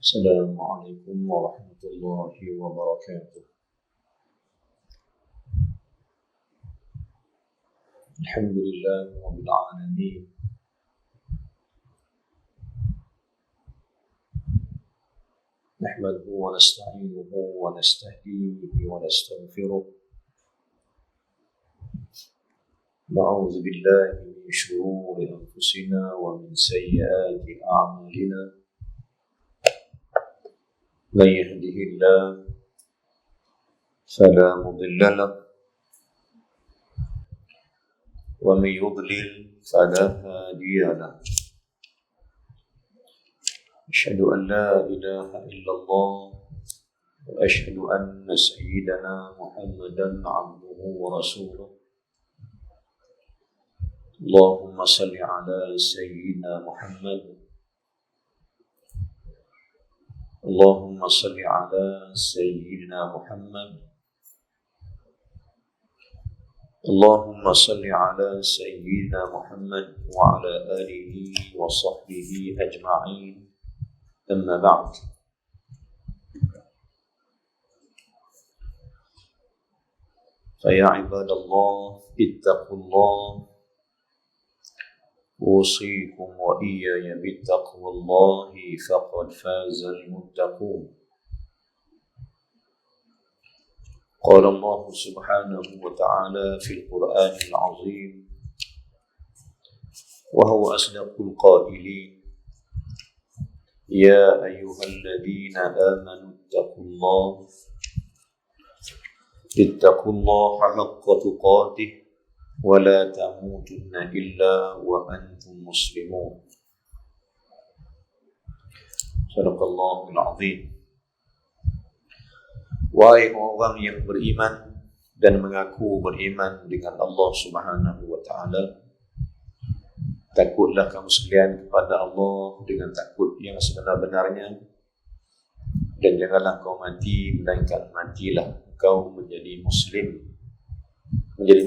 السلام عليكم ورحمة الله وبركاته. الحمد لله رب العالمين، نحمده ونستعينه ونستهديه ونستغفره، نعوذ بالله من شرور أنفسنا ومن سيئات أعمالنا، من يهده الله فلا مضل له ومن يضلل فلا هادي له. أشهد أن لا إله إلا الله وأشهد أن سيدنا محمدا عبده ورسوله. اللهم صل على سيدنا محمد، اللهم صل على سيدنا محمد، اللهم صل على سيدنا محمد وعلى آله وصحبه أجمعين. أما بعد، فيا عباد الله اتقوا الله، أوصيكم وإياي بتقوى الله فقد فاز المتقون. قال الله سبحانه وتعالى في القرآن العظيم وهو أصدق القائلين: يا أيها الذين آمنوا اتقوا الله حق تقاته ولا تموتن إلا وأنتم مسلمون. صدق الله العظيم. Wahai orang yang beriman dan mengaku beriman dengan Allah Subhanahu wa Ta'ala, takutlah kamu sekalian kepada Allah dengan takut yang sebenar-benarnya, dan janganlah kau mati melainkan matilah kau menjadi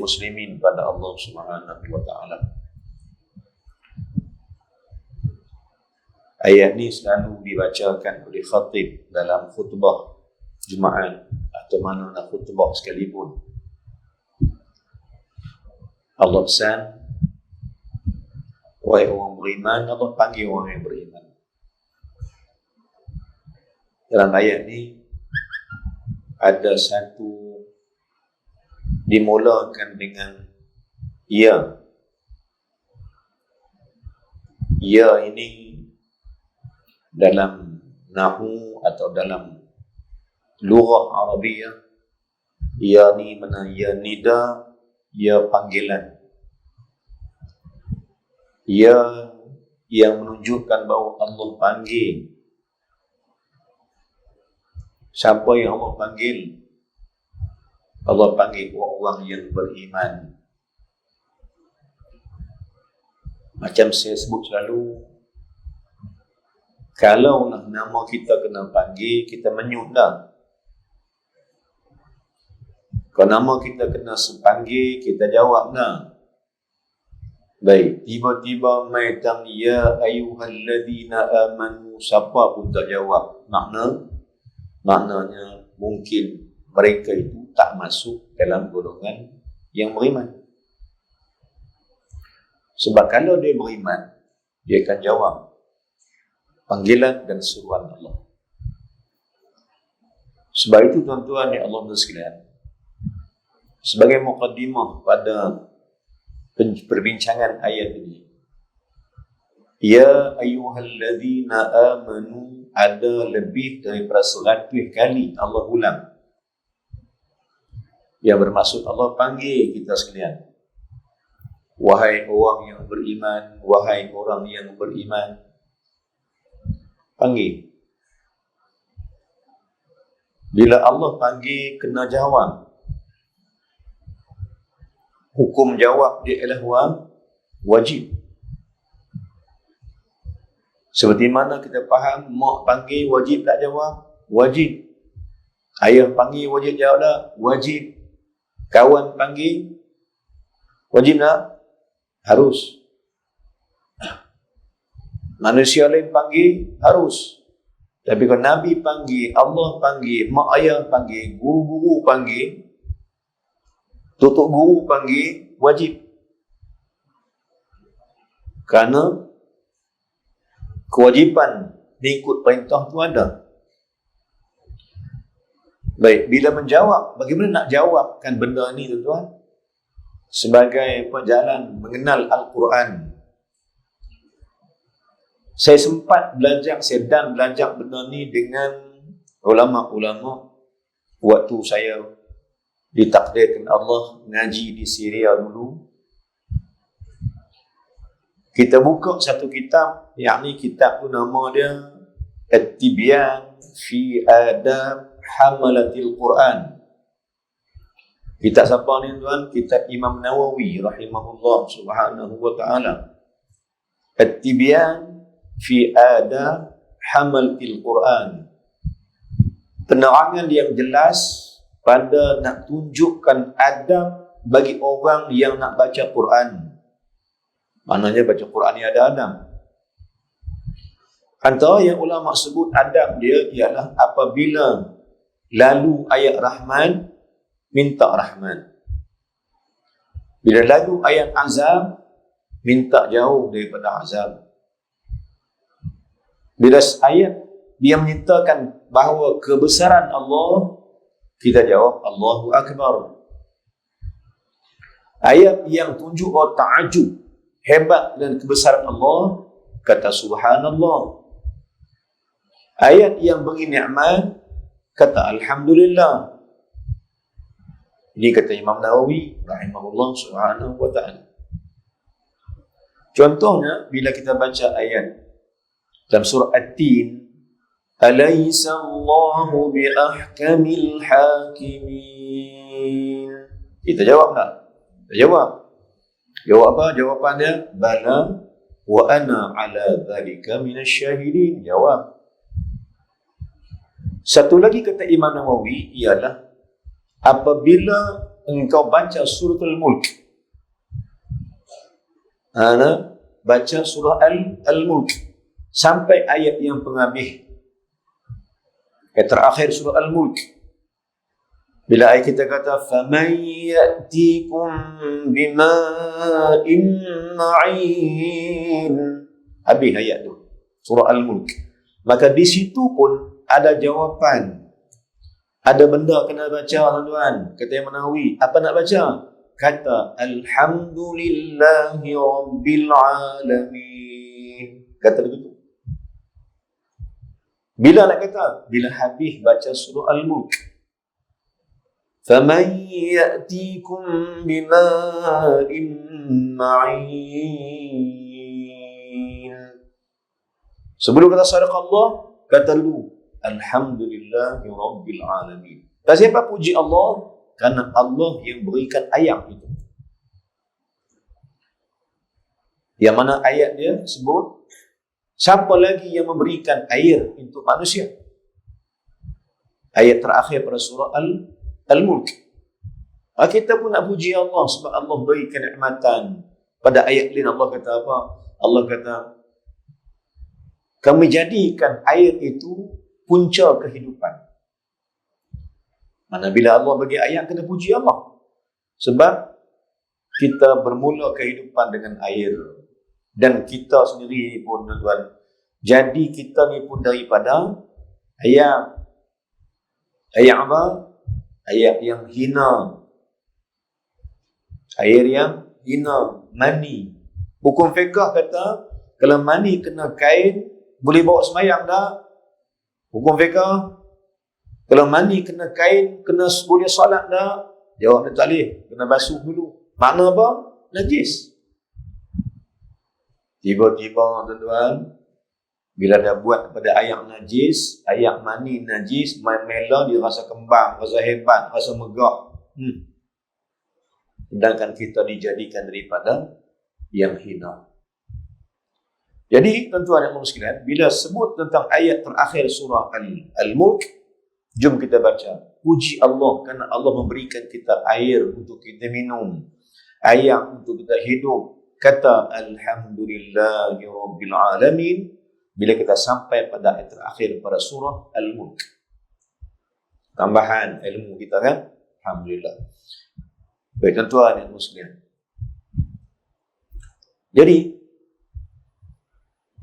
muslimin pada Allah Subhanahu wa Ta'ala. Ayat ini selalu dibacakan oleh khatib dalam khutbah Jumaat atau mana khutbah sekalipun. Allah pesan, wahai orang beriman, Allah panggil orang yang beriman. Dalam ayat ini ada satu dimulakan dengan ya. Ya ini dalam nahu atau dalam lughah Arabiyah, ya ni mana ya nida, ya panggilan. Ya yang menunjukkan bahawa Allah panggil. Siapa yang Allah panggil? Allah panggil orang yang beriman. Macam saya sebut selalu, kalau nama kita kena panggil, kita menyut dah. Kalau nama kita kena sepanggil, kita jawab dah. Baik, tiba-tiba mai tang ya ayyuhalladzina amanu, siapa pun tak jawab. Maknanya mungkin mereka itu tak masuk dalam golongan yang beriman. Sebab kalau dia beriman, dia akan jawab panggilan dan seruan Allah. Sebab itu tuan-tuan yang Allah sekalian, sebagai muqaddimah pada perbincangan ayat ini, ya ayyuhalladzina amanu ada lebih daripada 100 kali Allah ulang. Yang bermaksud Allah panggil kita sekalian. Wahai orang yang beriman, wahai orang yang beriman. Panggil. Bila Allah panggil, kena jawab. Hukum jawab dia adalah wajib. Seperti mana kita faham, mak panggil wajib tak jawab? Wajib. Ayah panggil wajib jawab tak? Wajib. Kawan panggil wajib tak? Harus. Manusia lain panggil harus. Tapi kalau Nabi panggil, Allah panggil, mak ayah panggil, guru-guru panggil, tutup guru panggil, wajib. Kerana kewajipan mengikut perintah tu ada. Baik, bila menjawab, bagaimana nak jawabkan benda ni tuan-tuan? Sebagai perjalanan mengenal Al-Quran. Saya sempat belajar, saya dan belajar benda ni dengan ulama-ulama waktu saya ditakdirkan Allah ngaji di Syria dulu. Kita buka satu kitab, yakni kitab tu nama dia At-Tibyan fi Adab Hamalatil Quran. Kitab siapa ni tuan? Kitab Imam Nawawi rahimahullah subhanahu wa ta'ala. At-Tibyan fi Adab Hamalatil Quran. Penerangan yang jelas pada nak tunjukkan adab bagi orang yang nak baca Quran. Maknanya baca Quran ni ada adab. Antara yang ulama sebut adab dia ialah apabila lalu ayat Rahman, minta Rahman. Bila lalu ayat azab, minta jauh daripada azab. Bila ayat dia menyatakan bahawa kebesaran Allah, kita jawab Allahu Akbar. Ayat yang tunjuk bahawa ta'ajub, hebat dan kebesaran Allah, kata Subhanallah. Ayat yang beri nikmat, kata Alhamdulillah. Ini kata Imam Nawawi rahimahullah subhanahu wa ta'ala. Contohnya, bila kita baca ayat dalam surah At-Tin, Alaysa Allahu bi ahkamil hakimin. Kita jawab tak? Kita jawab. Jawab apa? Jawapannya bala wa ana ala dhalika minasyahidin. Jawab. Satu lagi kata Imam Nawawi ialah apabila engkau baca suratul Mulk. Ana baca surah Al-Mulk sampai ayat yang penghabis. Ayat terakhir surah Al-Mulk. Bila ayat kita kata faman ya'tikum bima'in ma'in, habis ayat tu surah Al-Mulk. Maka di situ pun ada jawapan, ada benda kena baca tuan-tuan. Kata Imam Nawawi, apa nak baca? Kata Alhamdulillahi Rabbil Alamin. Kata begitu. Bila nak kata? Bila habis baca surah Al-Mulk. فَمَنْ يَأْتِيكُمْ بِمَاءٍ مَعِينٍ. Sebelum kata sadaqallah, kata dulu Alhamdulillahi Rabbil Alamin. Dan siapa puji Allah? Karena Allah yang berikan ayat itu. Yang mana ayat dia sebut, siapa lagi yang memberikan air untuk manusia? Ayat terakhir pada surah Al-Mulk. Kita pun nak puji Allah sebab Allah beri kenikmatan. Pada ayat lain Allah kata apa? Allah kata, kami jadikan air itu punca kehidupan. Mana bila Allah bagi ayat, kena puji Allah. Sebab kita bermula kehidupan dengan air. Dan kita sendiri pun tuan-tuan, jadi kita ni pun daripada ayat. Ayat apa? Ayat yang hina. Air yang hina, mani. Hukum fiqh kata, kalau mani kena kain, boleh bawa semayang tak? Hukum fiqh. Kalau mani kena kain, kena boleh solat tak? Jawab dia tak boleh, kena basuh dulu. Makna apa? Najis. Tiba-tiba tuan-tuan, bila dah buat pada ayak najis, ayak mani najis, main mela dia rasa kembang, rasa hebat, rasa megah. Sedangkan kita dijadikan daripada yang hina. Jadi tuan-tuan yang sekalian, bila sebut tentang ayat terakhir surah Al-Mulk, jom kita baca. Puji Allah kerana Allah memberikan kita air untuk kita minum, air untuk kita hidup. Kata Alhamdulillahi Rabbil Alamin. bila kita sampai pada ayat terakhir pada surah Al-Mulk. Tambahan ilmu kita kan? Alhamdulillah. Baik tuan-tuan dan muslimin. Jadi,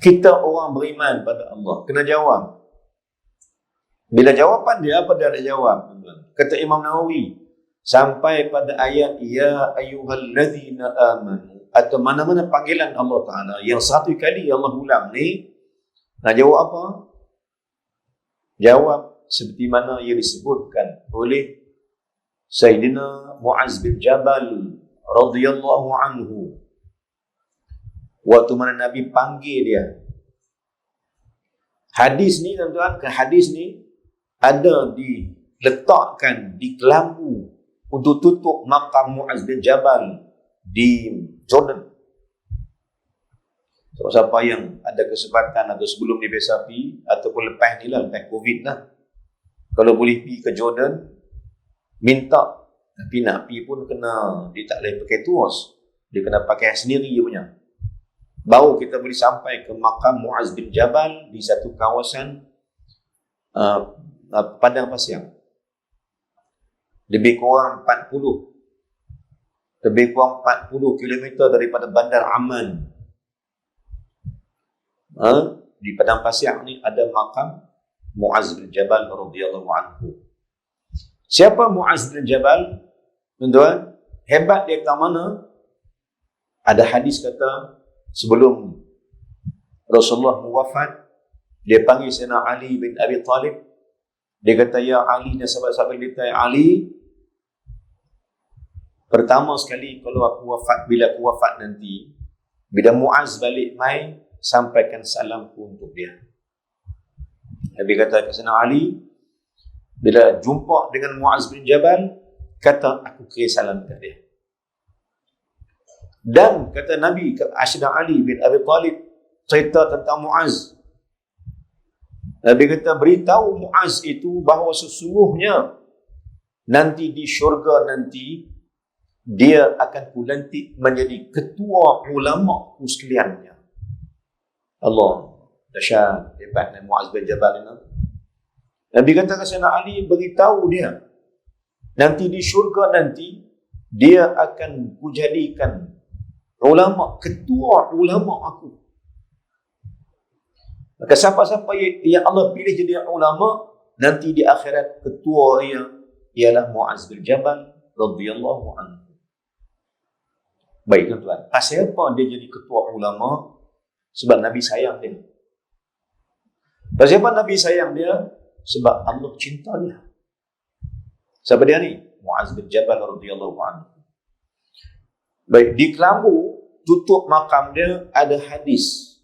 kita orang beriman pada Allah, kena jawab. Bila jawapan dia, apa dia nak jawab? Kata Imam Nawawi, sampai pada ayat, Ya ayyuhalladzina amanu, atau mana-mana panggilan Allah Ta'ala, yang satu kali Allah ulang ni, nak jawab apa? Jawab seperti mana yang disebutkan oleh Sayyidina Mu'az bin Jabal radhiyallahu anhu. Waktu mana Nabi panggil dia. Hadis ni tuan-tuan, hadis ni ada diletakkan di kelambu untuk tutup makam Mu'az bin Jabal di Jordan. So, siapa yang ada kesempatan atau sebelum ni biasa pergi ataupun lepas ni lah, lepas COVID lah, kalau boleh pergi ke Jordan, minta. Tapi nak pergi pun kena, dia tak boleh pakai tours, dia kena pakai sendiri dia punya. Baru kita boleh sampai ke makam Mu'az bin Jabal di satu kawasan padang pasir. Lebih kurang 40 km daripada bandar Amman. Di padang pasir ni ada makam Mu'az bin Jabal radhiyallahu anhu. Siapa Mu'az bin Jabal? Tuan-tuan, hebat dia ke mana? Ada hadis kata, sebelum Rasulullah wafat, dia panggil Sayyidina Ali bin Abi Talib. Dia kata, Ya Ali, dan sahabat-sahabat dia kata, Ali, pertama sekali kalau aku wafat, bila aku wafat nanti, bila Mu'az balik mai, sampaikan salamku untuk dia. Nabi kata ke Sayyidina Ali, bila jumpa dengan Mu'az bin Jabal, kata aku kirim salam ke dia. Dan kata Nabi ke Sayyidina Ali bin Abi Talib cerita tentang Mu'az. Nabi kata, beritahu Mu'az itu bahawa sesungguhnya nanti di syurga nanti dia akan kulantik menjadi ketua ulama sekaliannya. Allah, dahsyat, hebatnya Mu'az bin Jabal ini. Nabi kata ke Sayyidina Ali, beritahu dia, nanti di syurga nanti, dia akan kujadikan ulama, ketua ulama aku. Maka siapa-siapa yang Allah pilih jadi ulama, nanti di akhirat ketua dia ialah Mu'az bin Jabal radhiyallahu anhu. Baik tuan-tuan, pasal apa dia jadi ketua ulama? Sebab Nabi sayang dia. Pasal apa Nabi sayang dia? Sebab Allah cinta dia. Siapa dia ni? Mu'az bin Jabal radhiyallahu anhu. Baik, di kelambu tutup makam dia ada hadis.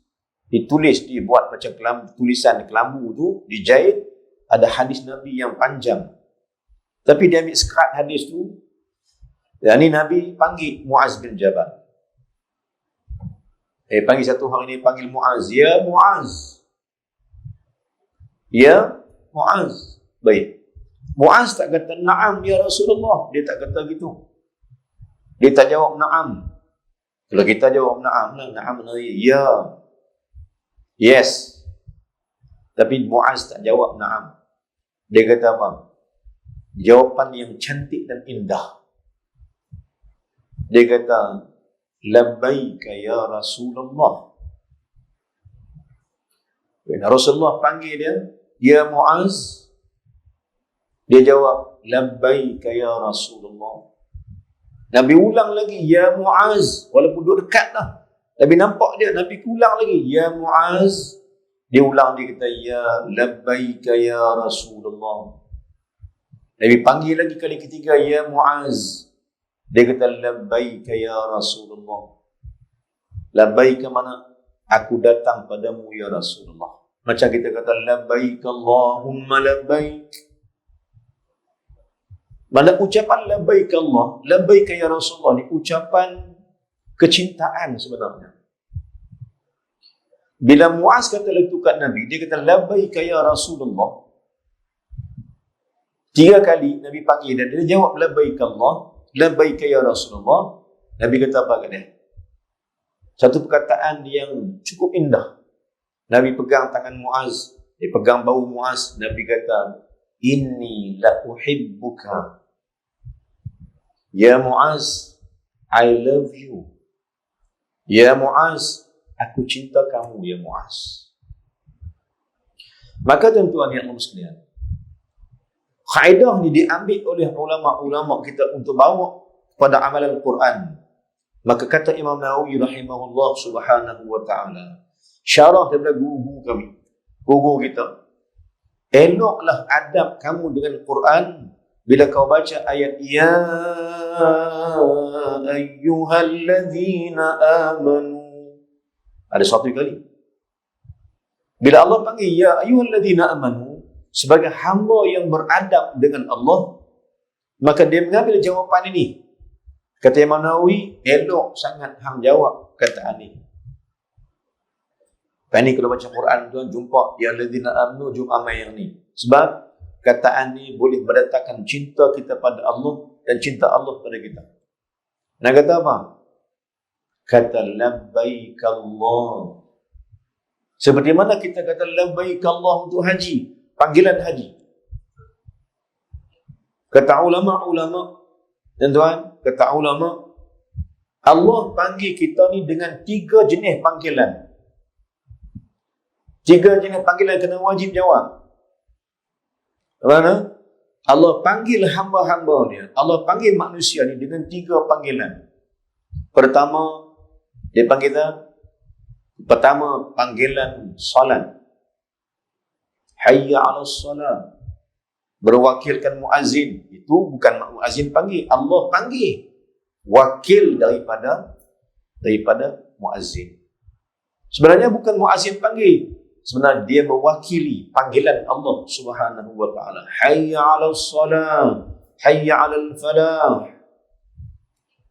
Ditulis, dibuat macam kelambu, tulisan di kelambu tu, dijahit, ada hadis Nabi yang panjang. Tapi dia ambil sekat hadis tu, dan ni Nabi panggil Mu'az bin Jabal. Panggil satu hari ni, panggil Mu'az. Ya Mu'az. Ya Mu'az. Baik. Mu'az tak kata, Naam ya Rasulullah. Dia tak kata gitu. Dia tak jawab Naam. Kalau kita jawab Naam lah, Naam ya. Yes. Tapi Mu'az tak jawab Naam. Dia kata apa? Jawapan yang cantik dan indah. Dia kata, Labbaika ya Rasulullah. Bila Rasulullah panggil dia, Ya Mu'az, dia jawab, Labbaika ya Rasulullah. Nabi ulang lagi, Ya Mu'az, walaupun duduk dekat lah. Nabi nampak dia, Nabi ulang lagi, Ya Mu'az. Dia ulang, dia kata, Ya Labbaika ya Rasulullah. Nabi panggil lagi kali ketiga, Ya Mu'az. Dia kata, Labbaika ya Rasulullah. Labbaika mana? Aku datang padamu ya Rasulullah. Macam kita kata, Labbaik Allahumma labbaik. Mana ucapan Labbaik Allah, Labbaika ya Rasulullah ni ucapan kecintaan sebenarnya. Bila Mu'az kata itu kat Nabi, dia kata, Labbaika ya Rasulullah. 3 kali Nabi panggil dan dia jawab, Labbaik Allah. Labbaika ya Rasulullah. Nabi kata apa kat dia? Satu perkataan yang cukup indah. Nabi pegang tangan Muaz, dia pegang bau Muaz. Nabi kata, inni la uhibbuka. Ya Muaz, I love you. Ya Muaz, aku cinta kamu, ya Muaz. Maka tuan-tuan yang sekalian, kaedah ni diambil oleh ulama-ulama kita untuk bawa pada amalan Quran. Maka kata Imam Nawawi rahimahullah subhanahu wa ta'ala, syarah daripada guru kami, guru kita, eloklah adab kamu dengan Quran bila kau baca ayat ya ayyuhallazina amanu. Ada satu kali bila Allah panggil ya ayyuhallazina amanu sebagai hamba yang beradab dengan Allah, maka dia mengambil jawapan ini. Kata Imam Nawawi, elok sangat hang jawab kataan ini. Ini kalau baca Quran tuan jumpa ya allazina amanu, jumpa amal yang ni. Sebab kataan ni boleh mendatangkan cinta kita pada Allah dan cinta Allah pada kita. Nak kata apa? Kata labbaik Allah. Seperti mana kita kata labbaik Allah untuk haji, panggilan haji. Kata ulama-ulama, tuan-tuan, kata ulama, Allah panggil kita ni dengan 3 jenis panggilan. 3 jenis panggilan kena wajib jawab. Mana? Allah panggil hamba-hamba dia. Allah panggil manusia ni dengan 3 panggilan. Pertama, dia panggil pertama panggilan salat. Hayya 'alas salat. Berwakilkan muazzin. Itu bukan muazzin panggil, Allah panggil. Wakil daripada muazzin. Sebenarnya bukan muazzin panggil. Sebenarnya dia mewakili panggilan Allah Subhanahu wa taala. Hayya 'alas salat, hayya 'alal falah.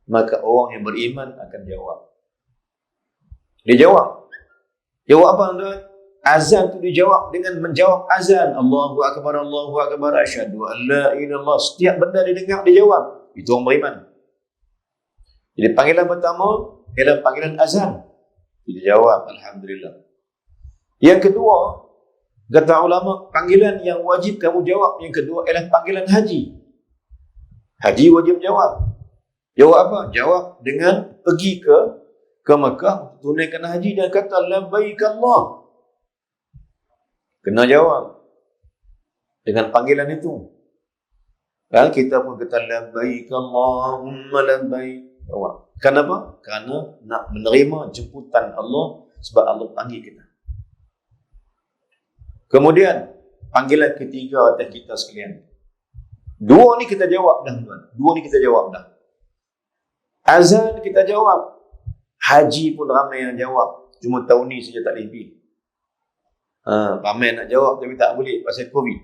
Maka orang yang beriman akan jawab. Dia jawab. Jawab apa tuan? Azan tu dijawab dengan menjawab azan. Allahu akbar, Allahu akbar, asyhadu an la ilaha illallah. Setiap benda dia dengar dia jawab. Itu orang beriman. Jadi panggilan pertama ialah panggilan azan. Dia jawab alhamdulillah. Yang kedua, kata ulama, panggilan yang wajib kamu jawab yang kedua ialah panggilan haji. Haji wajib jawab. Jawab apa? Jawab dengan pergi ke Mekah tunaikan haji dan kata labbaik Allah. Kena jawab dengan panggilan itu. Dan kita pun kata labbaik Allahumma labbaik. Jawab. Kenapa? Kerana nak menerima jemputan Allah sebab Allah panggil kita. Kemudian panggilan ketiga atas kita sekalian. 2 ni kita jawab dah tuan. 2 ni kita jawab dah. Azan kita jawab. Haji pun ramai yang jawab. Cuma tahun ni saja tak lebih. Ramai nak jawab tapi tak boleh pasal COVID.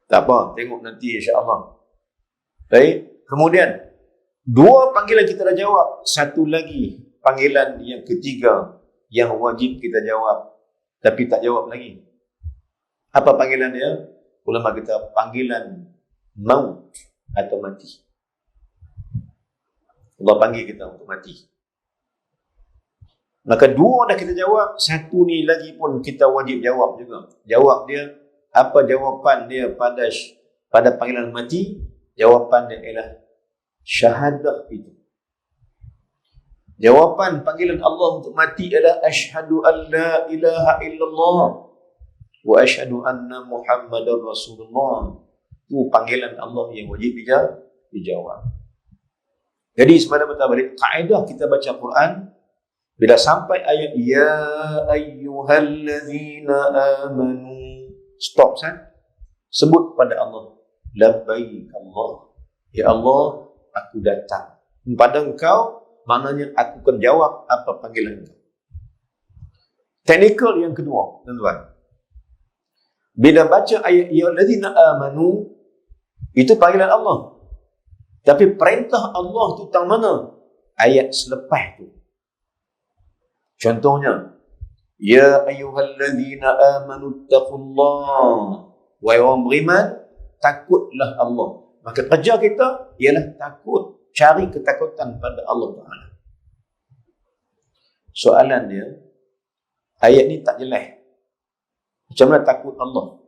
Tak apa, tengok nanti insya-Allah. Baik. Kemudian 2 panggilan kita dah jawab. 1 lagi panggilan yang ketiga yang wajib kita jawab tapi tak jawab lagi. Apa panggilan dia? Ulama kita panggilan maut atau mati. Allah panggil kita untuk mati. Maka 2 dah kita jawab, 1 ni lagi pun kita wajib jawab juga. Jawab dia, apa jawapan dia pada panggilan mati? Jawapan dia ialah syahadah itu. Jawapan panggilan Allah untuk mati ialah asyhadu an la ilaha illallah wa asyhadu anna Muhammadar Rasulullah. Itu panggilan Allah yang wajib dijawab. Jadi sebenarnya balik kaedah kita baca Quran, bila sampai ayat ya ayyuhallazina amanu, stop san. Sebut pada Allah, labbaik Allah. Ya Allah, aku datang. Pada engkau, maknanya aku akan jawab apa panggilan itu. Teknikal yang kedua, tuan-tuan. Bila baca ayat ya ayyuhallazina amanu, itu panggilan Allah. Tapi perintah Allah tu tentang mana? Ayat selepas tu. Contohnya, ya ayyuhallazina amanu taqullah. Wahai orang beriman, takutlah Allah. Maka kerja kita ialah takut, cari ketakutan pada Allah Taala. Soalan dia, Ayat ni tak jelas. Macam mana takut Allah?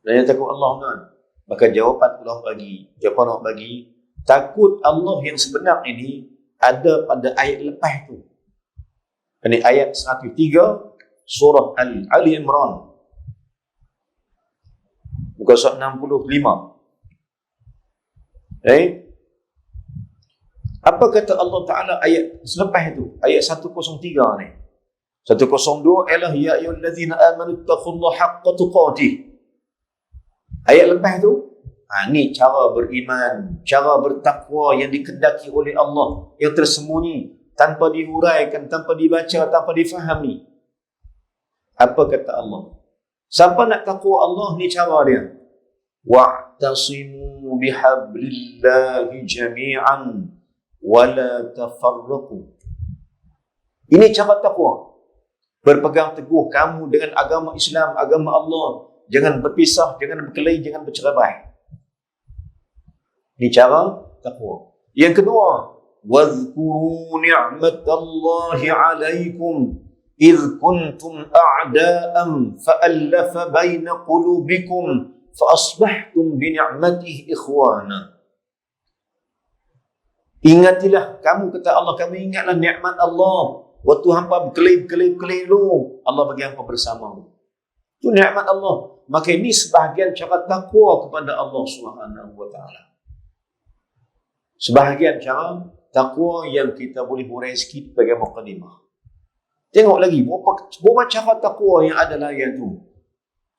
Dan yang takut Allah kan? Maka jawapan Allah bagi, takut Allah yang sebenar ini ada pada ayat lepas tu. Ini ayat 103 surah Ali Imran. Muka surat 65. Apa kata Allah Ta'ala ayat selepas itu? Ayat 103 ni. 102 ialah ya ayyuhallazina amanu taqullaha haqqa tuqatih. Ayat lepas tu, ni cara beriman, cara bertakwa yang dikendaki oleh Allah, yang tersembunyi, tanpa dihuraikan, tanpa dibaca, tanpa difahami. Apa kata Allah? Siapa nak takwa Allah, ni cara dia. Wa'tasimu bihablillahi jami'an wa la tafarraqu. Ini cara takwa. Berpegang teguh kamu dengan agama Islam, agama Allah. Jangan berpisah, jangan berkelahi, jangan bercerai. Ini cara takwa. Yang kedua, وَاذْكُرُوا نِعْمَةَ اللَّهِ عَلَيْكُمْ إِذْ كُنْتُمْ أَعْدَاءً فَأَلَّفَ بَيْنَ قُلُوبِكُمْ فَأَصْبَحْتُمْ بِنِعْمَتِهِ إِخْوَانًا. Ingatilah, kamu kata Allah, kamu ingatlah nikmat Allah. Waktu hampa berkelahi dulu, Allah bagi hampa bersama. Itu nikmat Allah. Maka ini sebahagian cara takwa kepada Allah Subhanahu wa Ta'ala. Sebahagian cara takwa yang kita boleh hurai sikit sebagai mukadimah. Tengok lagi berapa cara takwa yang ada lah yang tu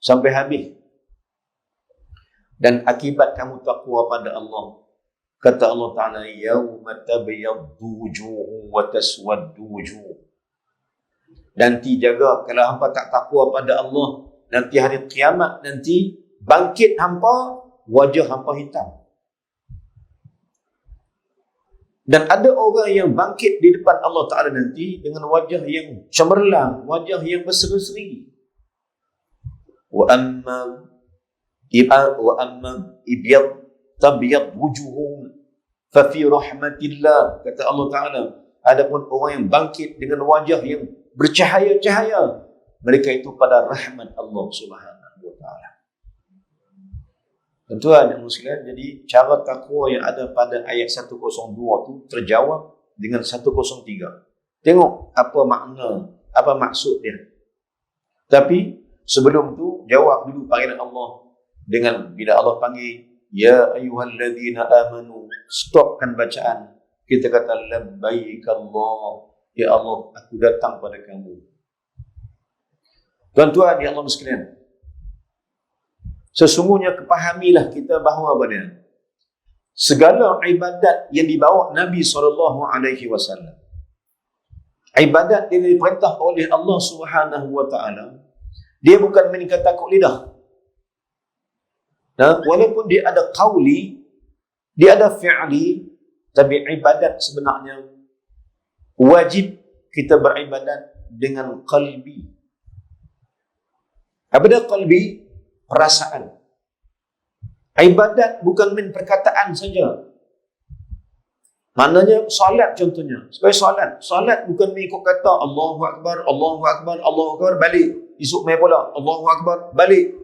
sampai habis. Dan akibat kamu takwa pada Allah, kata Allah Ta'ala, yauma tabyaddu wujuhun wa taswaddu wujuh. Nanti jaga kalau hampa tak takwa pada Allah, nanti hari kiamat nanti bangkit hampa, wajah hampa hitam. Dan ada orang yang bangkit di depan Allah Ta'ala nanti dengan wajah yang cemerlang, wajah yang berseri-seri. Wa amma tabyad wujuhum fa fi rahmatillah, kata Allah Ta'ala. Adapun orang yang bangkit dengan wajah yang bercahaya-cahaya, mereka itu pada rahmat Allah Subhanahu wa Ta'ala. Tuan-tuan yang muslim, jadi cara takwa yang ada pada ayat 102 tu terjawab dengan 103. Tengok apa makna, apa maksud dia. Tapi sebelum tu jawab dulu panggilan Allah dengan bila Allah panggil ya ayyuhalladzina amanu, stopkan bacaan. Kita kata labbaik Allah, ya Allah aku datang pada kamu. Tuan-tuan yang Allah sekalian, sesungguhnya kepahamilah kita bahawa pada segala ibadat yang dibawa Nabi SAW, ibadat yang diperintah oleh Allah Subhanahu wa Ta'ala, dia bukan meningkat takut lidah. Walaupun dia ada qauli, dia ada fi'li, tapi ibadat sebenarnya wajib kita beribadat dengan qalbi. Apa dia qalbi? Perasaan. Ibadat bukan main perkataan saja. Maknanya solat contohnya. Sebagai solat bukan mengikut kata Allahu Akbar, Allahu Akbar, Allahu Akbar, balik. Esok mai pula Allahu Akbar, balik.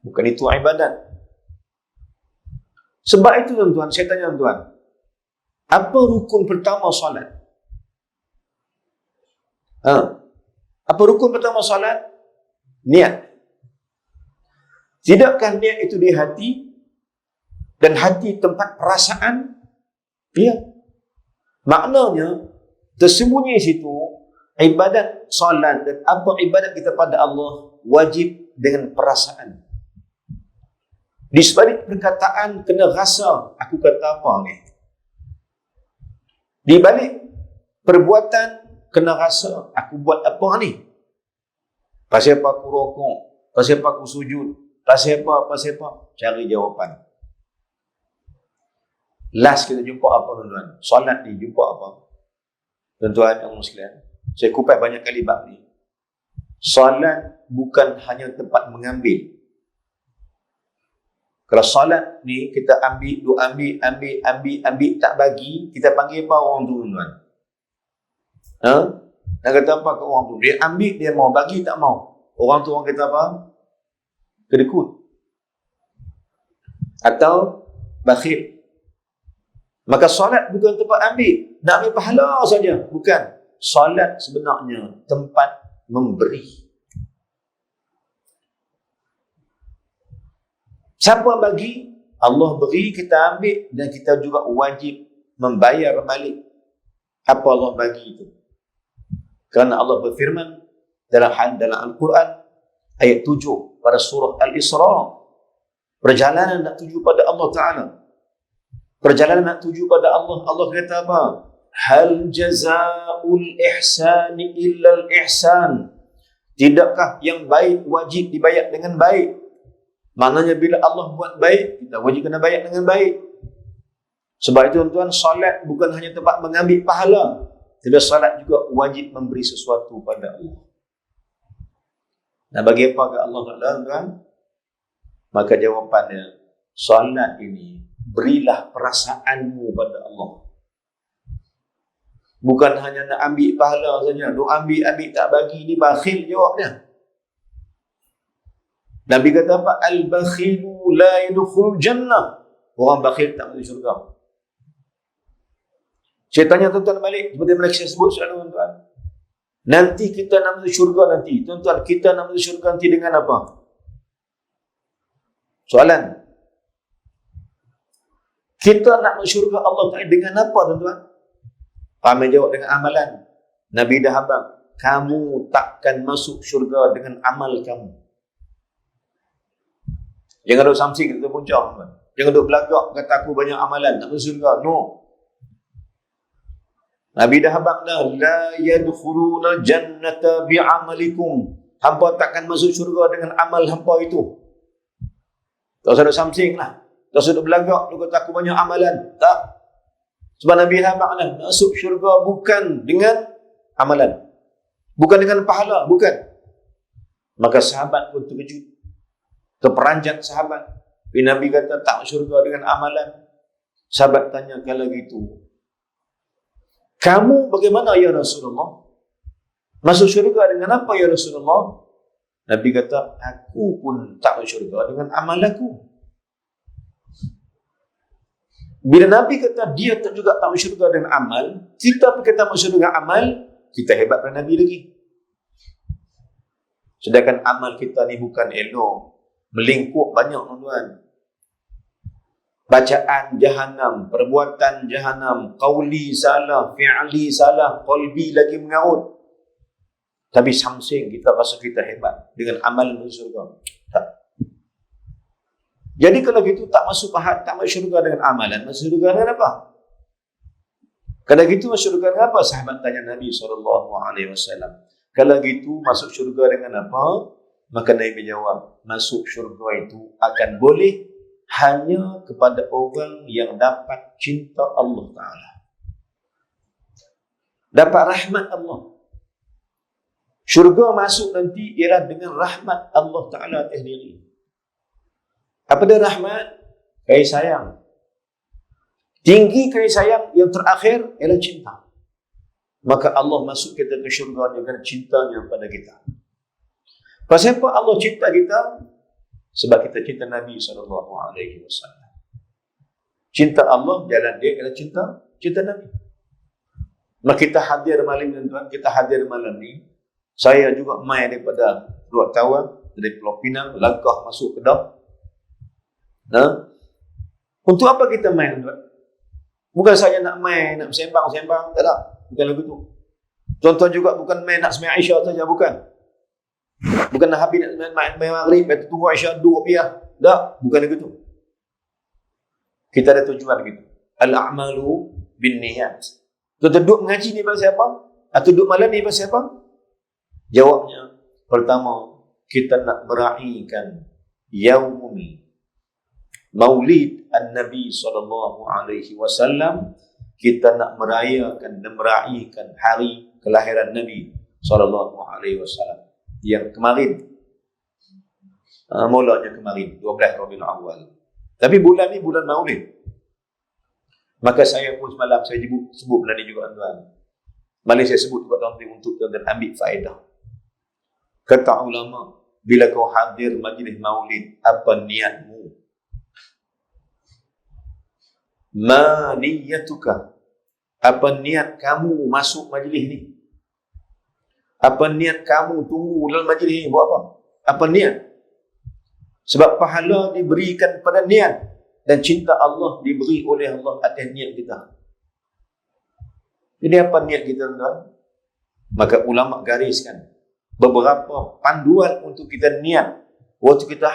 Bukan itu ibadat. Sebab itu tuan-tuan, saya tanya tuan-tuan, apa rukun pertama solat? Apa rukun pertama solat? Niat. Tidakkah niat itu di hati? Dan hati tempat perasaan? Ya. Maknanya, tersembunyi situ, ibadat solat dan apa ibadat kita pada Allah wajib dengan perasaan. Di sebalik perkataan kena rasa, aku kata apa ni? Di balik perbuatan kena rasa, aku buat apa ni? Pasal apa aku rokok? Pasal apa aku sujud? Pasal apa? Cari jawapan. Last kita jumpa apa tuan-tuan? Solat ni jumpa apa? Tuan-tuan yang muslim, saya kupas banyak kali bab ni. Solat bukan hanya tempat mengambil. Kalau solat ni kita ambil tak bagi, kita panggil apa orang tu tuan-tuan? Ha? Nak kata apa ke orang tu? Dia ambil, dia mau. Bagi tak mau. Orang tu orang kata apa? Kedekut. Atau bakhil. Maka solat bukan tempat ambil. Nak ambil pahala saja. Bukan. Solat sebenarnya tempat memberi. Siapa bagi? Allah beri, kita ambil. Dan kita juga wajib membayar balik apa Allah bagi itu. Kerana Allah berfirman dalam Al-Quran ayat 7 pada surah Al-Isra. Perjalanan nak tuju pada Allah Ta'ala. Perjalanan nak tuju pada Allah. Allah kata apa? Hal jaza'ul ihsani illa al-ihsan. Tidakkah yang baik wajib dibayar dengan baik? Maknanya bila Allah buat baik, kita wajib kena bayar dengan baik. Sebab itu tuan-tuan, salat bukan hanya tempat mengambil pahala. Tapi salat juga wajib memberi sesuatu pada Allah. Nah, bagi apa ke Allah Ta'ala, tuan? Maka jawapannya, salat ini berilah perasaanmu pada Allah. Bukan hanya nak ambil pahala saja. Duk ambil tak bagi, ni bakhil jawabnya. Nabi kata apa? Al-bakhilu la yadkhul jannah. Orang bakhil tak masuk syurga. Saya tanya tuan-tuan balik, seperti mereka saya sebut soalan tuan-tuan. Nanti kita nak masuk syurga nanti. Tuan-tuan, kita nak masuk syurga nanti dengan apa? Soalan. Kita nak masuk syurga Allah Ta'ala dengan apa tuan-tuan? Ramai jawab dengan amalan. Nabi dah habang. Kamu takkan masuk syurga dengan amal kamu. Jangan duk samsing kita puncang. Jangan duk belagak kata aku banyak amalan tak masuk syurga. No. Nabi dah habaq dah, la yadkhuluna jannata bi'amalikum. Hampa takkan masuk syurga dengan amal hampa itu. Tak usah duk samsing lah. Tak usah duk belagak, duk kata aku banyak amalan. Tak. Sebab Nabi dah habaq dah, masuk syurga bukan dengan amalan. Bukan dengan pahala, bukan. Maka sahabat pun terkejut. Terperanjat sahabat. Bila Nabi kata tak syurga dengan amalan. Sahabat tanya, kalau gitu, kamu bagaimana ya Rasulullah? Masuk syurga dengan apa ya Rasulullah? Nabi kata, aku pun tak masuk syurga dengan amal aku. Bila Nabi kata dia juga tak masuk syurga dengan amal, kita pun kata masuk syurga dengan amal, kita hebat pada Nabi lagi. Sedangkan amal kita ni bukan elok, melingkup banyak tuan-tuan. Bacaan jahanam, perbuatan jahanam, qauli salah, fi'li salah, qalbi lagi mengaut. Tapi samsing kita rasa kita hebat dengan amal masuk syurga. Tak. Jadi kalau gitu tak masuk pahat, tak masuk syurga dengan amalan, masuk syurga dengan apa? Kalau gitu masuk syurga dengan apa? Sahabat tanya Nabi SAW. Kalau gitu masuk syurga dengan apa? Maka Nabi jawab, masuk syurga itu akan boleh hanya kepada orang yang dapat cinta Allah Ta'ala. Dapat rahmat Allah. Syurga masuk nanti ialah dengan rahmat Allah Ta'ala atas diri. Apa dia rahmat? Kasih sayang. Tinggi kasih sayang, yang terakhir ialah cinta. Maka Allah masuk kita ke syurga dengan cintanya pada kita. Pasal apa Allah cinta kita? Sebab kita cinta Nabi SAW. Cinta Allah, jalan dia ialah cinta Nabi. Maka kita hadir malam ni, tuan, kita hadir malam ni. Saya juga mai daripada Luar Tawang, dari Pulau Pinang, langkah masuk Kedah. Nah, untuk apa kita main, tuan? Bukan saya nak main, nak sembang-sembang, tak ada. Bukan lagu tu. Tuan-tuan juga bukan main nak semai Aisyah saja, bukan. Bukan nak habis nak main maghrib, lepas tu tunggu Aisyah duduk piah. Tak, bukan lagu tu. Kita ada tujuan gitu. Al-a'malu bin niyat. Tuan-tuan duduk mengaji ni pasal apa? Atau duduk malam ni pasal apa? Jawabnya, pertama, kita nak meraihkan yaumul maulid an-Nabi SAW. Kita nak merayakan dan meraihkan hari kelahiran Nabi SAW. Yang kemarin, mulanya kemarin, 12 Rabiul Awal. Tapi bulan ni bulan maulid. Maka saya pun semalam, saya sebut bulan ni juga tuan. Mari saya sebut kepada tuan-tuan untuk tuan-tuan ambil faedah. Kata ulama, bila kau hadir majlis maulid, apa niatmu? Ma niyatuka? Apa niat kamu masuk majlis ni? Apa niat kamu tunggu dalam majlis ni buat apa? Apa niat? Sebab pahala diberikan pada niat dan cinta Allah diberi oleh Allah atas niat kita. Jadi apa niat kita, tuan? Maka ulama gariskan beberapa panduan untuk kita niat waktu kita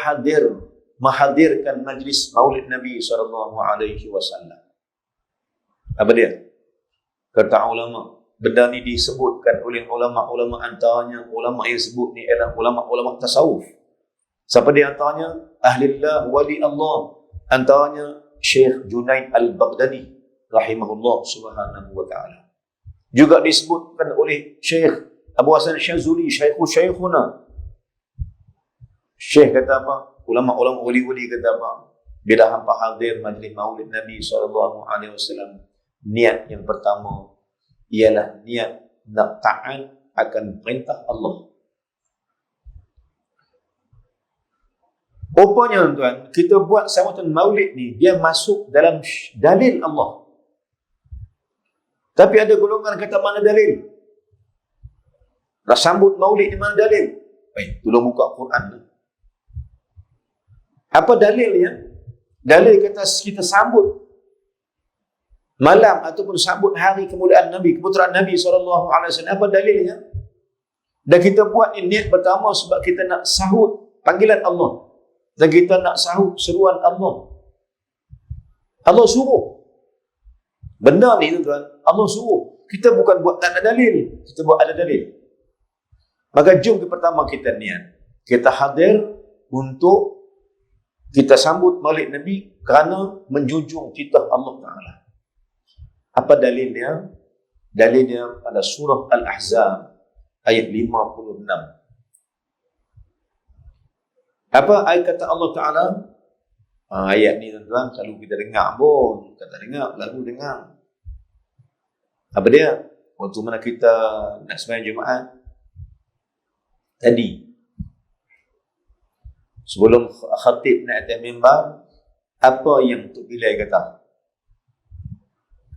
menghadirkan majlis Maulid Nabi SAW. Apa dia? Kata ulama, benda ni disebutkan oleh ulama-ulama, antaranya ulama yang sebut ni adalah ulama-ulama tasawuf. Siapa di antaranya? Ahlillah, wali Allah. Antaranya Syekh Junaid Al-Baghdadi rahimahullah subhanahu wa ta'ala. Juga disebutkan oleh Syekh Abu Hasan Syazuli, Syekhuna. Syekh kata apa? Ulama-ulama wali-wali kata apa? Bila hampa hadir majlis Maulid Nabi SAW, niat yang pertama ialah niat nak taat akan perintah Allah. Rupanya tuan, kita buat sambutan Maulid ni, dia masuk dalam dalil Allah. Tapi ada golongan kata mana dalil? Nak sambut Maulid ni mana dalil? Tolong buka Quran ni. Apa dalilnya? Dalil kata kita sambut malam ataupun sambut hari kemuliaan Nabi, keputeraan Nabi SAW. Apa dalilnya? Dan kita buat ini niat pertama sebab kita nak sahut panggilan Allah. Dan kita nak sahut seruan Allah. Allah suruh. Benda ni tuan, Allah suruh. Kita bukan buat tak ada dalil, kita buat ada dalil. Maka jom pertama kita niat. Kita hadir untuk kita sambut Maulid Nabi kerana menjunjung titah Allah Ta'ala. Apa dalilnya? Dalilnya pada surah Al-Ahzab ayat 56. Apa ayat kata Allah Ta'ala? Ayat ni tuan-tuan selalu kita dengar pun. Kata dengar, lalu dengar. Apa dia? Waktu mana kita nak sembahyang Jumaat tadi, sebelum khatib naik atas mimbar, apa yang Tok Bilal kata?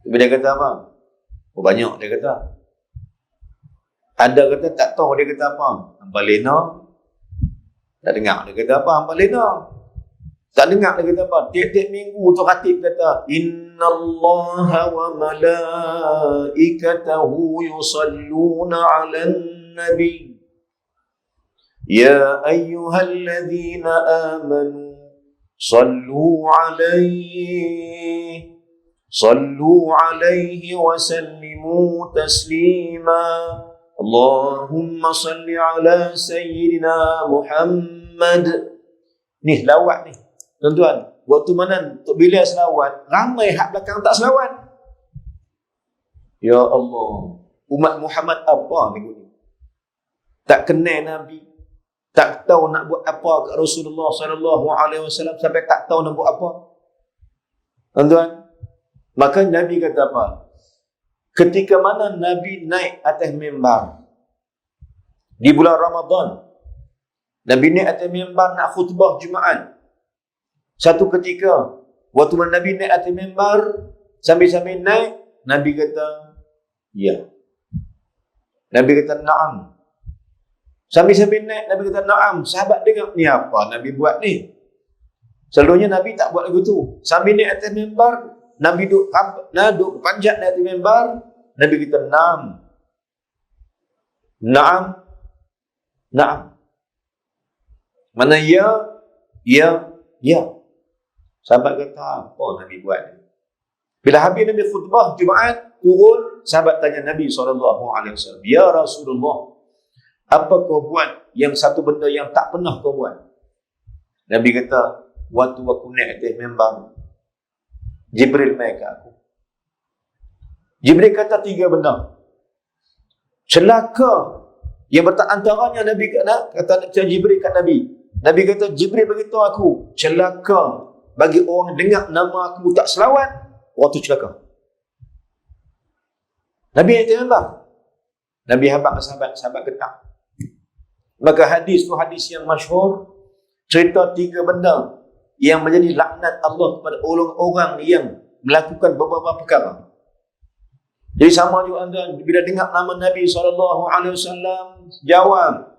Tok Bilal kata apa? Oh, banyak dia kata. Ada kata tak tahu dia kata apa. Hamba lena. Tak dengar dia kata apa. Hamba lena. Tak dengar dia kata apa. Tiap-tiap minggu tu khatib kata, Innallaha wa malaikatahu yusalluna 'alan nabi. Ya ayyuhalladzina amanu sallu 'alaihi wa sallimu taslima. Allahumma salli ala sayyidina Muhammad. Ni selawat ni. Tuan-tuan, waktu mana Tok Bilal selawat, ramai hak belakang tak selawat. Ya Allah, umat Muhammad apa ni? Tak kenal Nabi, tak tahu nak buat apa kat Rasulullah SAW, sampai tak tahu nak buat apa. Tuan-tuan, maka Nabi kata apa? Ketika mana Nabi naik atas mimbar di bulan Ramadan, Nabi naik atas mimbar nak khutbah Jumaat. Satu ketika, waktu mana Nabi naik atas mimbar, sambil-sambil naik, Nabi kata, ya. Nabi kata, na'am. Sambil-sambil naik, Nabi kata, na'am. Sahabat dengar, ni apa Nabi buat ni? Selalunya Nabi tak buat lagu tu. Sambil naik atas mimbar, Nabi duduk panjat naik atas mimbar, Nabi kata, na'am. Na'am. Na'am. Mana ya, ya, ya. Sahabat kata, apa Nabi buat ni? Bila habis Nabi khutbah Jumaat, turun, sahabat tanya Nabi SAW, Ya Rasulullah, apa kau buat yang satu benda yang tak pernah kau buat? Nabi kata, waktu aku naik atas mimbar, Jibril mai kat aku. Jibril kata 3 benda. Celaka yang antaranya Nabi kata Jibril kat Nabi. Nabi kata, Jibril beritahu aku, celaka bagi orang dengar nama aku tak selawat, waktu celaka. Nabi yang tengah Nabi habaq sahabat, sahabat getar. Maka hadis tu hadis yang masyhur, cerita 3 benda yang menjadi laknat Allah kepada orang-orang yang melakukan beberapa perkara. Jadi sama juga anda bila dengar nama Nabi SAW, jawab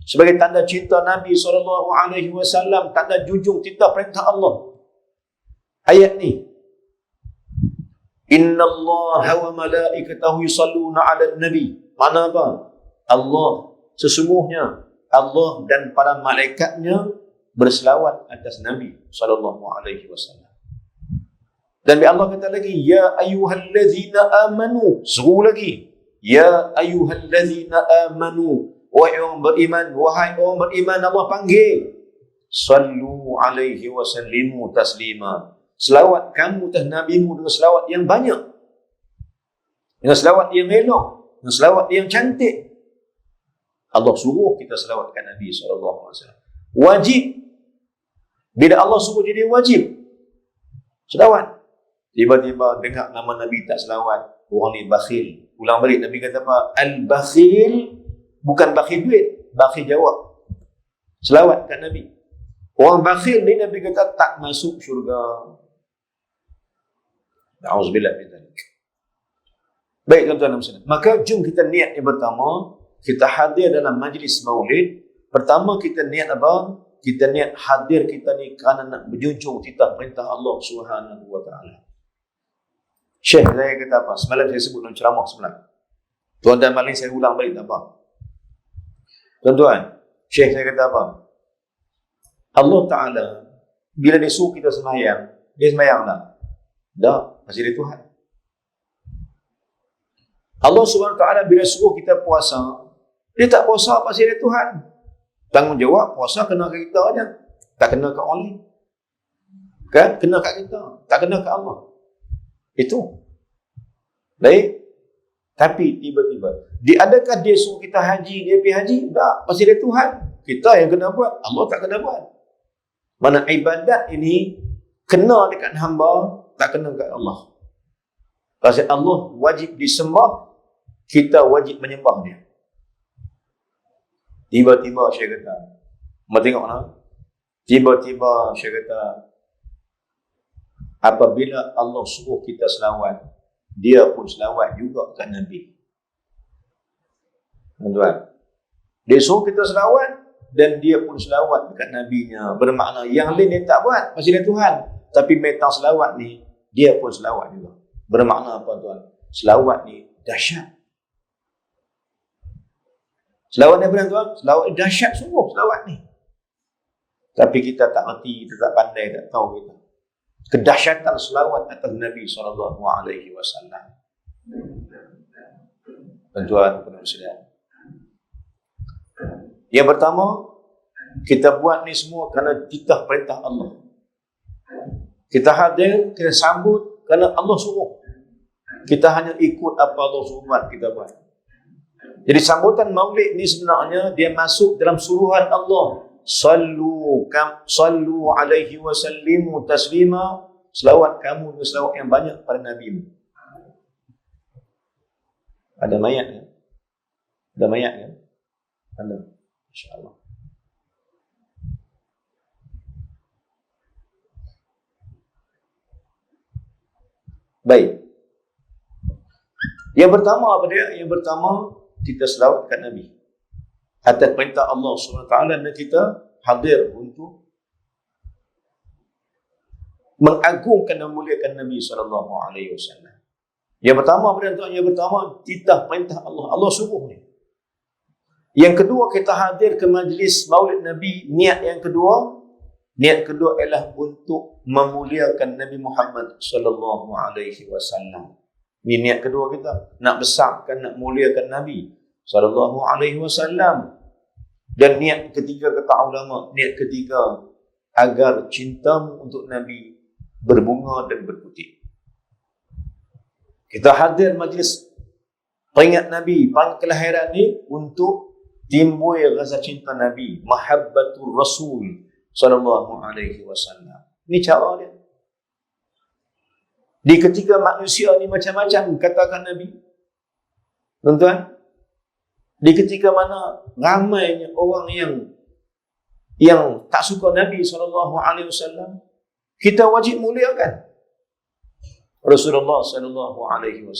sebagai tanda cinta Nabi SAW, tanda junjung titah perintah Allah. Ayat ni, Inna Allah wa malaikatahu yusalluna 'alan nabi. Mana apa? Allah, sesungguhnya Allah dan para malaikatnya berselawat atas Nabi SAW. Dan Allah kata lagi, ya ayyuhallazina amanu. Seru lagi, ya ayyuhallazina amanu. Wahai orang beriman, wahai orang beriman, Allah panggil. Sallu alaihi wa sallimu taslima. Selawat kamu atas Nabi-Mu dengan selawat yang banyak, dengan selawat yang elok, dengan selawat yang cantik. Allah suruh kita selawatkan Nabi SAW. Wajib. Bila Allah suruh jadi wajib, selawat. Tiba-tiba dengar nama Nabi tak selawat, orang ni bakhil. Ulang balik, Nabi kata apa? Al-bakhil, bukan bakhil duit, bakhil jawab. Selawat kat Nabi. Orang bakhil ni Nabi kata tak masuk syurga. Na'udzubillah min dzalik. Baik tuan-tuan dan puan-puan. Maka jom kita niat yang pertama, kita hadir dalam majlis maulid. Pertama kita niat apa? Kita niat hadir kita ni kerana nak berjunjung titah perintah Allah Subhanahu wa taala. Syekh saya kata apa? Semalam saya sebut dalam ceramah semalam. Tuan-tuan malam saya ulang balik tak apa. Tuan-tuan, Syekh saya kata apa? Allah Ta'ala bila dia suruh kita sembahyang, dia sembahyang tak? Tak, masih dia Tuhan. Allah Subhanahu Wa Ta'ala bila suruh kita puasa, dia tak puasa masih dia Tuhan. Tanggungjawab puasa kena ke kita aja, tak kena ke orang lain. Kan? Kena kat kita, tak kena ke Allah. Itu. Baik. Tapi tiba-tiba, adakah dia suruh kita haji, dia pergi haji? Tak, masih dia Tuhan. Kita yang kena buat, Allah tak kena buat. Mana ibadat ini kena dekat hamba, tak kena dekat Allah. Pasal Allah wajib disembah, kita wajib menyembah dia. Tiba-tiba saya kata, mau tengok nak? Tiba-tiba saya kata, apabila Allah suruh kita selawat, dia pun selawat juga kat Nabi. Tuan-tuan, dia suruh kita selawat dan dia pun selawat dekat Nabi-Nya. Bermakna yang lain dia tak buat, masih dia Tuhan. Tapi metang selawat ni, dia pun selawat juga. Bermakna apa tuan? Selawat ni dahsyat. Selawat ni apa tuan? Selawat ni dahsyat sungguh, selawat ni. Tapi kita tak erti, kita tak pandai, tak tahu kita kedahsyatan selawat atas Nabi SAW. Tuan-tuan, penonton. Yang pertama, kita buat ni semua kerana titah perintah Allah. Kita hadir, kita sambut kerana Allah suruh. Kita hanya ikut apa Allah suruh buat, kita buat. Jadi sambutan maulid ni sebenarnya dia masuk dalam suruhan Allah. Sallu alaihi wa sallimu taslima. Selawat kamu dengan selawat yang banyak pada Nabi. Ada mayat kan? Ada mayat kan? Ada. InsyaAllah. Baik. Yang pertama apa dia? Yang pertama, kita selawat kat Nabi. Atas perintah Allah SWT dan kita hadir untuk mengagungkan dan memuliakan Nabi SAW. Yang pertama, yang pertama, titah perintah Allah. Allah suruh ni. Yang kedua, kita hadir ke majlis maulid Nabi. Niat kedua ialah untuk memuliakan Nabi Muhammad SAW. Ini niat kedua kita. Nak besarkan, nak muliakan Nabi SAW. Dan niat ketiga kata ulama, niat ketiga agar cintamu untuk Nabi berbunga dan berputih. Kita hadir majlis peringat Nabi, pada kelahiran ni untuk timbul rasa cinta Nabi, mahabbatul Rasul SAW. Ini cara dia. Di ketika manusia ni macam-macam, katakan Nabi. Tuan-tuan, Di ketika mana ramainya orang yang tak suka Nabi SAW, kita wajib muliakan Rasulullah SAW.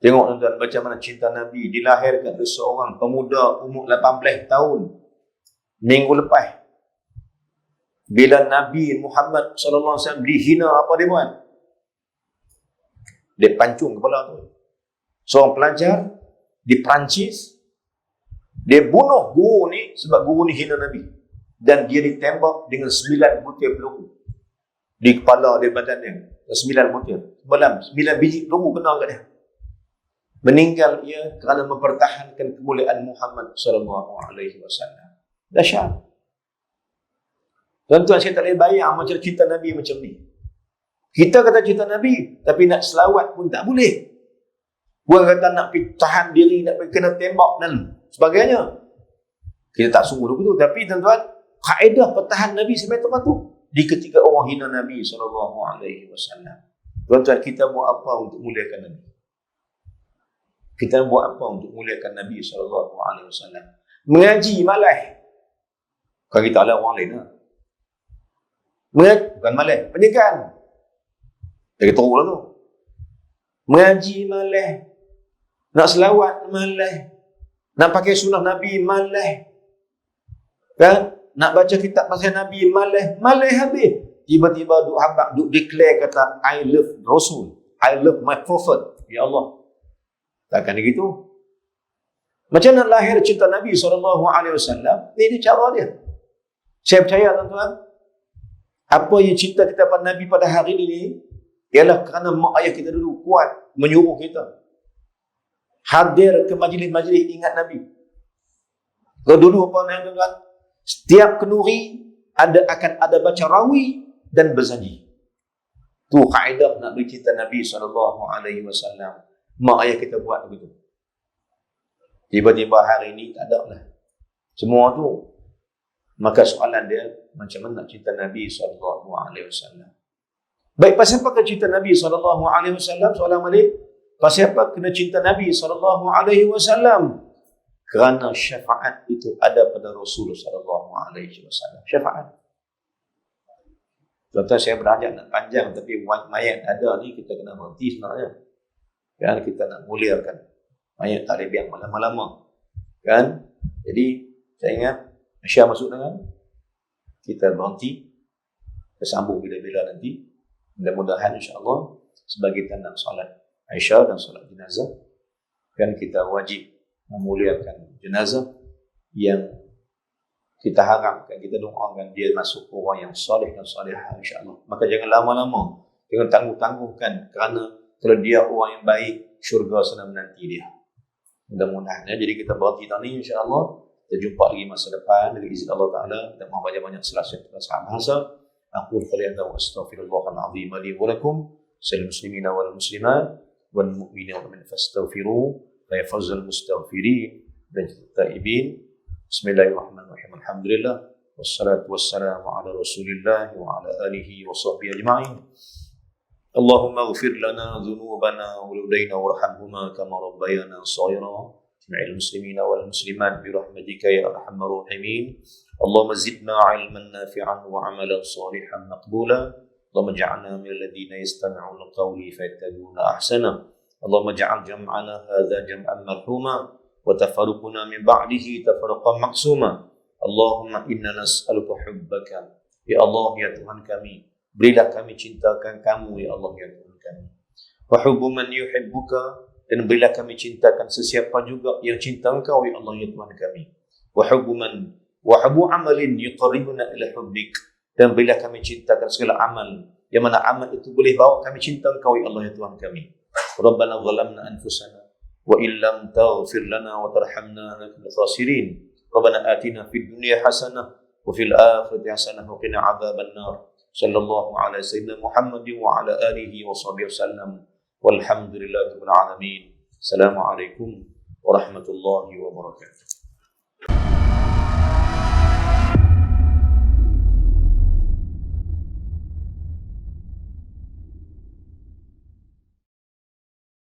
Tengok tuan-tuan, macam mana cinta Nabi dilahirkan oleh seorang pemuda umur 18 tahun. Minggu lepas, bila Nabi Muhammad SAW dihina, apa dia buat? Dia pancung kepala tu. Seorang pelajar di Perancis, dia bunuh guru ni sebab guru ni hina Nabi. Dan dia ditembak dengan 9 butir peluru di kepala dia, badan dia. 9 butir. 9 biji peluru kena kat dia. Meninggal ia kerana mempertahankan kemuliaan Muhammad SAW. Dahsyat. Tuan-tuan, saya tak boleh bayang macam cinta Nabi macam ni. Kita kata cinta Nabi, tapi nak selawat pun tak boleh. Orang kata nak pergi tahan diri, nak pergi kena tembak dan sebagainya. Kita tak sungguh begitu. Tapi tuan-tuan, kaedah pertahan Nabi sampai tempat tu. Di ketika orang hina Nabi SAW. Tuan-tuan, kita buat apa untuk muliakan Nabi? Kita buat apa untuk muliakan Nabi SAW? Mengaji malas. Kalau kita ada orang lain lah. Bukan malas, penyekan. Dia teruk lah tu. Mengaji malas. Nak selawat malas. Nak pakai sunnah Nabi malas. Kan? Nak baca kitab pasal Nabi malas. Malas habis. Tiba-tiba duk habak, duk declare kata, I love Rasul. I love my prophet. Ya Allah. Takkan begitu. Macam nak lahir cinta Nabi SAW, ini cara dia. Saya percaya tuan-tuan, apa yang cinta kita pada Nabi pada hari ini, ialah kerana mak ayah kita dulu kuat menyuruh kita hadir ke majlis-majlis ingat Nabi. Kalau dulu apa nak tuan-tuan? Setiap kenduri akan ada baca rawi dan berjanji. Tu kaedah nak bercinta Nabi SAW. Mak ayah kita buat begitu. Tiba-tiba hari ini tak ada lah. Semua tu. Maka soalan dia, macam mana nak cinta Nabi SAW? Baik, pasal apa kena cinta Nabi SAW? Soalan balik. Pasal apa kena cinta Nabi SAW? Kerana syafaat itu ada pada Rasulullah SAW. Syafaat. Tuan-tuan, saya berajak nak panjang, tapi mayat ada ni kita kena berhenti sebenarnya. Kan, kita nak muliakan mayat, tak boleh biar lama-lama. Kan? Jadi, saya ingat, Aisyah masuk dengan kita berhenti. Kita sambung bila-bila nanti. Mudah-mudahan insyaAllah sebagai tanda solat Aisyah dan solat jenazah, kan kita wajib memuliakan jenazah yang kita harapkan, kita doakan dia masuk orang yang soleh dan solehah insyaAllah. Maka jangan lama-lama, jangan tangguh-tangguhkan, kerana kalau dia orang yang baik, syurga sedang menanti dia. Mudah-mudahan. Jadi kita berhenti tadi insyaAllah. Kita jumpa lagi masa depan dengan izin Allah Ta'ala. Kita mahu banyak-banyak selawat kepada bahasa. Aku qali wa astaghfirullahal azim li wa lakum. Sal muslimina wal muslimat wal mu'minina wal mu'minat fastaghfiru fa yafzul mustaghfirin dan taibin. Bismillahirrahmanirrahim. Alhamdulillah wassalatu wassalamu ala Rasulillah wa ala alihi wa sahbihi ajma'in. Allahumma ighfir lana dhunubana wa walidayna warhamhuma kama rabbayana shaghira. جميع المسلمين والمسلمات برحمتك يا أرحم الراحمين. اللهم زدنا علما نافعا وعملا صالحا مقبولا. اللهم اجعلنا من الذين يستمعون القول فيتبعون أحسنه. اللهم اجعل جمعنا هذا جمعا مرحوما وتفرقنا من بعده تفرقا مقسوما. اللهم إنا نسألك حبك يا الله ya Tuhan kami. Berilah kami cintakan kamu ya Allah ya Tuhan kami. Wa hubbu man yuhibbuka, dan berilah kami cintakan sesiapa juga yang cinta Engkau ya Allah ya Tuhan kami. Wa hubbu amalin yuqarribuna ila hubbik, dan berilah kami cintakan segala amal yang mana amal itu boleh bawa kami cinta Engkau ya Allah ya Tuhan kami. Rabbana zalamna anfusana wa illam taghfir lana wa tarhamna lanakunanna khasirin. Rabbana atina fid dunya hasanah wa fil akhirati hasanah wa qina adzaban nar. Sallallahu ala sayyidina Muhammadin wa ala alihi wa sahbihi wasallam. Walhamdulillahirabbil alamin. Assalamualaikum warahmatullahi wabarakatuh.